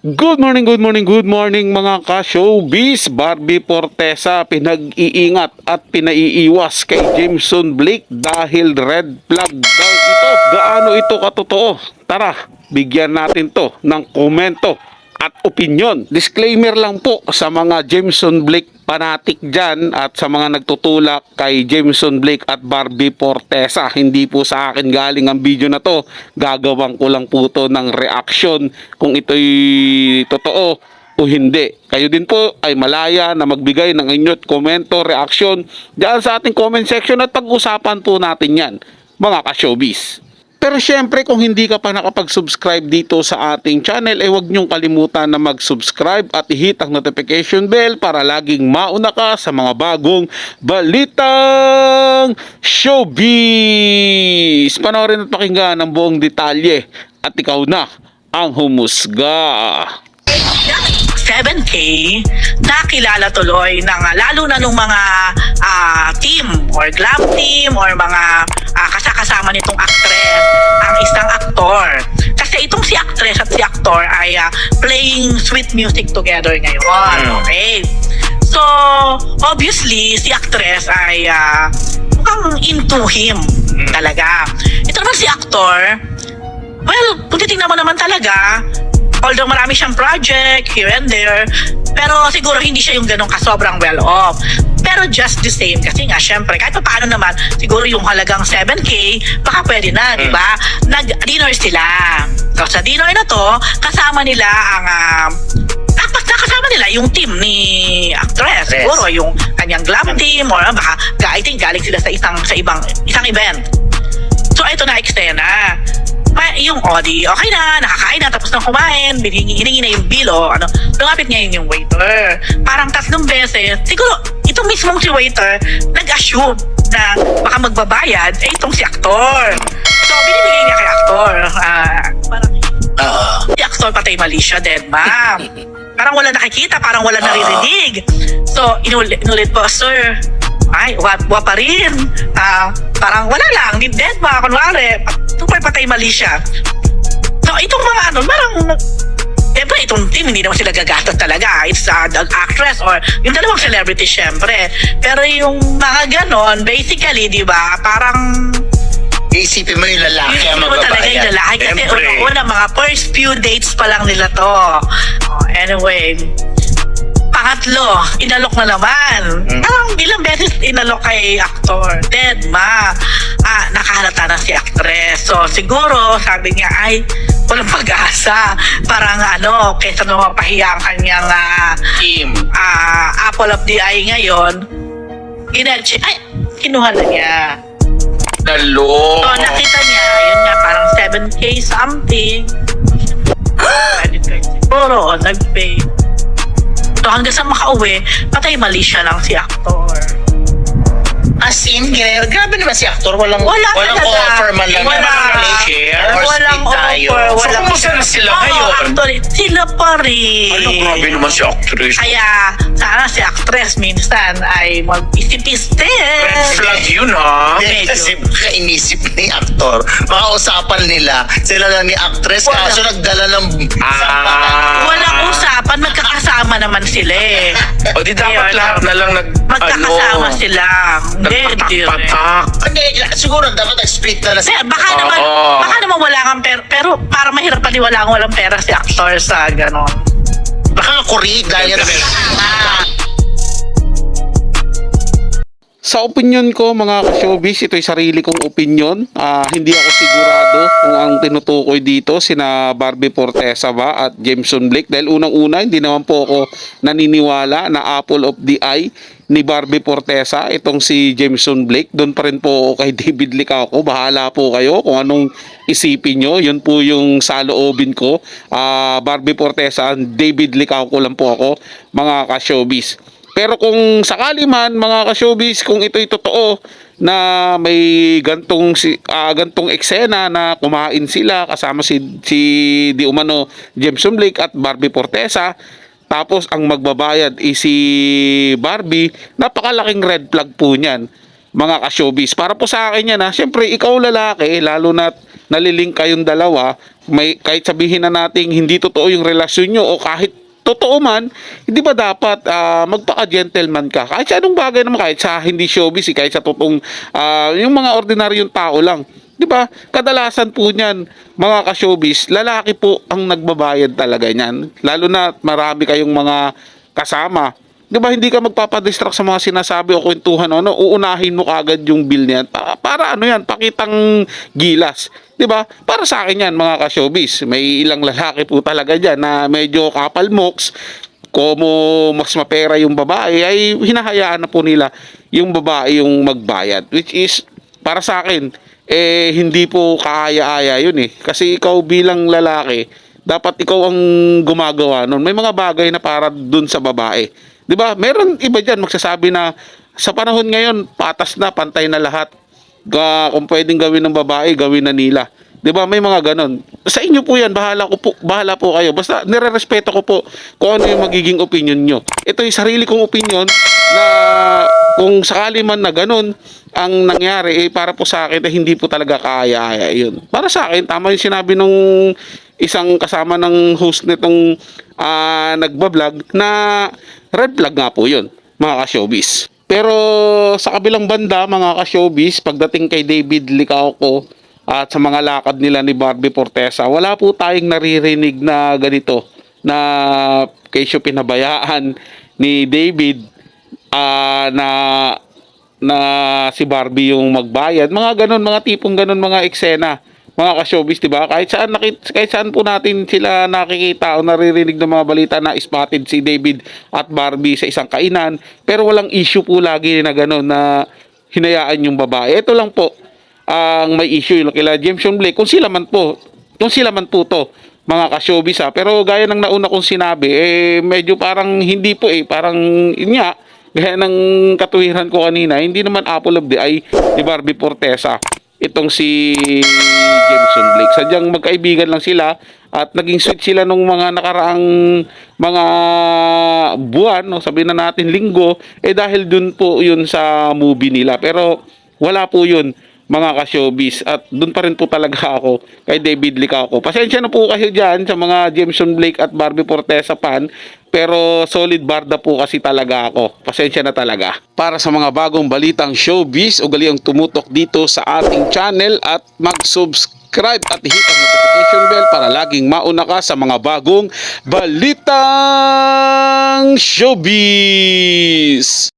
Good morning, good morning, good morning mga ka-showbiz. Barbie Fortesa pinag-iingat at pinaiiwas kay Jameson Blake dahil red flag daw ito. Gaano ito katotoo? Tara, bigyan natin to ng komento at opinion. Disclaimer lang po sa mga Jameson Blake fanatic dyan at sa mga nagtutulak kay Jameson Blake at Barbie Fortesa. Hindi po sa akin galing ang video na to. Gagawang ko lang po to ng reaction kung ito'y totoo o hindi. Kayo din po ay malaya na magbigay ng inyong komento, reaction dyan sa ating comment section at pag-usapan po natin yan mga ka-showbiz. Pero syempre kung hindi ka pa nakapag-subscribe dito sa ating channel, huwag niyong kalimutan na mag-subscribe at i-hit ang notification bell para laging mauna ka sa mga bagong balitang showbiz. Panoorin at pakinggan ang buong detalye at ikaw na ang humusga. 7K, nakilala tuloy ng lalo na nung mga team or glam team or mga kasama nitong actress, ang isang aktor. Kasi itong si actress at si aktor ay playing sweet music together ngayon. Okay. So, obviously, si actress ay mukhang into him talaga. Ito naman si aktor, well, kung titignan mo naman talaga, although marami siyang project here and there, pero siguro hindi siya yung ganun kasobrang well off. Pero just the same, kasi nga syempre kahit pa paano naman, siguro yung halagang 7K baka pwede na, di ba? Nag-dinner sila. So sa dinner na to, kasama nila ang kasama nila yung team ni actress. Siguro yung kanyang glam team or baka I think galing sila sa isang event. So ito na eksena. Yung Odi, okay na, nakakain na, tapos nang kumain, hiningi na yung bilo, lumapit ngayon yung waiter. Parang 3 beses, siguro, itong mismong si waiter, nag-assume na baka magbabayad, itong si aktor. So, binibigay niya kay aktor. Parang, si aktor patay mali siya, dead ma'am. Parang wala nakikita, parang wala naririnig. So, inulit po, sir, ay, wa pa rin. Parang wala lang, dead ba, kunwari, super patay mali siya. So, itong mga parang, siyempre, itong team, hindi naman sila gagatot talaga. It's the actress or yung dalawang celebrity, siyempre. Pero yung mga ganon, basically, di ba, parang, iisipin mo yung lalaki ang mo talaga yung magbabayad. lalaki. Kasi una, mga first few dates pa lang nila to. Anyway, pangatlo, inalok na naman. Parang ilang beses inalok kay aktor. Dead ma. Nakahalata na si actress. So siguro, sabi niya, ay, walang pag-asa. Parang kesa nung mapahiya ang kanyang Team. apple of the eye ngayon, kinuha na niya. Dalo. So nakita niya, yun nga, parang 7K something. Siguro, nag-pay. So hanggang sa makauwi, patay mali siya lang si aktor. As in, grabe naman si aktor. Walang Talaga. offer man lang. Share or Walang split tayo. offer. So, kumusta na sila ngayon? Actually, sila pa rin. Grabe naman si actress. Kaya, sana si actress minsan ay mag-isip-isip. Red flag yun Medyo. Kasi kainisip ni aktor. Mga usapan nila, sila lang ni actress. Kaso nagdala ng Walang usapan, magkakasama naman sila eh. O di dapat lahat na lang Magkakasama sila. Hindi rin. Hindi, siguro dapat nag-split na na sila. Baka naman wala kang pera, pero para mahirap paniwalaan walang pera si actor sa ganon. Baka nga kuri, dahil Sa opinion ko mga ka-showbiz, ito'y sarili kong opinion. Hindi ako sigurado kung ang tinutukoy dito sina Barbie Fortesa ba at Jameson Blake. Dahil unang-una, hindi naman po ako naniniwala na apple of the eye ni Barbie Fortesa itong si Jameson Blake. Doon pa rin po ako kay David Licauco. Bahala po kayo kung anong isipin nyo. Yun po yung saloobin ko. Barbie Fortesa and David Licauco lang po ako mga ka-showbiz. Pero kung sakali man mga ka-showbiz, kung ito'y totoo na may gantong eksena na kumain sila kasama si di umano Jameson Blake at Barbie Fortesa, tapos ang magbabayad is si Barbie, napakalaking red flag po niyan mga ka-showbiz. Para po sa akin yan syempre ikaw lalaki, lalo na nalilink kayong dalawa, kahit sabihin na nating hindi totoo yung relasyon nyo o kahit totoo man, hindi ba dapat magpaka-gentleman ka? Kahit sa anong bagay naman, kahit sa hindi showbiz, kahit sa totoong yung mga ordinaryong tao lang. 'Di ba? Kadalasan po niyan, mga ka-showbiz, lalaki po ang nagbabayad talaga niyan. Lalo na marami kayong mga kasama. 'Di ba, hindi ka magpapadistract sa mga sinasabi o kwentuhan ano, uunahin mo kaagad yung bill niyan. Para ano 'yan, pakitang gilas. 'Di ba? Para sa akin 'yan, mga ka-showbiz. May ilang lalaki po talaga diyan na medyo kapalmoks. Como mas mapera yung babae, ay hinahayaan na po nila yung babae yung magbayad, which is para sa akin hindi po kaaya-aya yun eh. Kasi ikaw bilang lalaki, dapat ikaw ang gumagawa nun. May mga bagay na para dun sa babae. 'Di ba? Meron iba diyan magsasabi na sa panahon ngayon, patas na, pantay na lahat. Kung pwedeng gawin ng babae, gawin na nila. 'Di ba? May mga ganon. Sa inyo po 'yan, bahala po kayo. Basta nirerespeto ko po kung ano yung magiging opinion nyo. Ito yung sarili kong opinion na kung sakali man na ganon ang nangyari, para po sa akin hindi po talaga kaya yun. Para sa akin, tama yung sinabi nung isang kasama ng host nitong nagbablog na red flag nga po yun, mga ka-showbiz. Pero sa kabilang banda, mga ka-showbiz, pagdating kay David Licauco at sa mga lakad nila ni Barbie Fortesa, wala po tayong naririnig na ganito na kesyo pinabayaan ni David na si Barbie yung magbayad. Mga ganon, mga tipong ganon, mga eksena, mga ka-showbiz, diba? Kahit saan po natin sila nakikita o naririnig ng mga balita na spotted si David at Barbie sa isang kainan, pero walang issue po lagi na ganon na hinayaan yung babae. Ito lang po ang may issue yung kila James Blake, kung sila man po to, mga ka-showbiz pero gaya ng nauna kong sinabi, medyo parang hindi po parang yun nga, gaya ng katuwiran ko kanina, hindi naman apple of the eye ni Barbie Fortesa itong si Jameson Blake. Sadyang magkaibigan lang sila at naging sweet sila nung mga nakaraang mga buwan, no, sabihin na natin linggo, dahil dun po yun sa movie nila. Pero wala po yun, mga ka-showbiz, at dun pa rin po talaga ako kay David Licauco. Pasensya na po kayo dyan sa mga Jameson Blake at Barbie Fortesa fan, pero solid barda po kasi talaga ako. Pasensya na talaga. Para sa mga bagong balitang showbiz, ugaliang tumutok dito sa ating channel at mag-subscribe at hit ang notification bell para laging mauna ka sa mga bagong balitang showbiz.